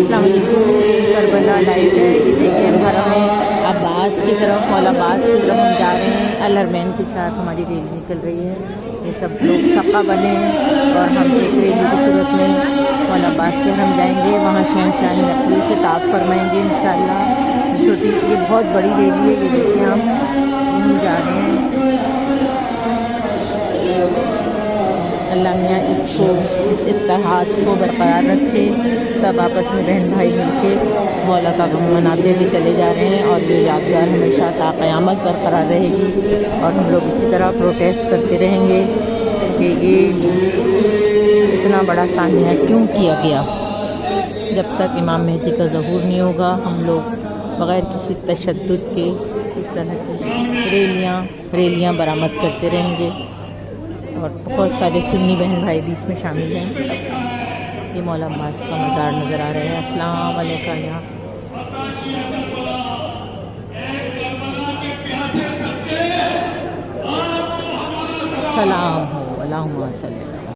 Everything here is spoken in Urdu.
السلام علیکم، یہ کربلا لائیو ہے۔ یہ دیکھیں ہم حرم عباس کی طرف، مولا عباس کی طرف ہم جا رہے ہیں۔ الحرمین کے ساتھ ہماری ریلی نکل رہی ہے۔ یہ سب لوگ صفہ بنے ہیں اور ہم ایک ریلی کی صورت میں مولا عباس کے حرم جائیں گے، وہاں شہنشاہ نقوی خطاب فرمائیں گے انشاءاللہ۔ یہ بہت بڑی ریلی ہے، یہ دیکھیں ہم جا رہے ہیں۔ اللہ میاں اس اتحاد کو برقرار رکھے، سب آپس میں بہن بھائی مل کے مولا کا غم مناتے ہوئے چلے جا رہے ہیں، اور یہ یادگار ہمیشہ تا قیامت برقرار رہے گی، اور ہم لوگ اسی طرح پروٹیسٹ کرتے رہیں گے کہ یہ اتنا بڑا سانحہ کیوں کیا گیا۔ جب تک امام مہدی کا ظہور نہیں ہوگا، ہم لوگ بغیر کسی تشدد کے اس طرح کی ریلیاں برآمد کرتے رہیں گے، اور بہت سارے سنی بہن بھائی بھی اس میں شامل ہیں۔ یہ مولا عباس کا مزار نظر آ رہا ہے۔ السلام علیکم۔ یہاں سلام ہو، اللہم صلی اللہ۔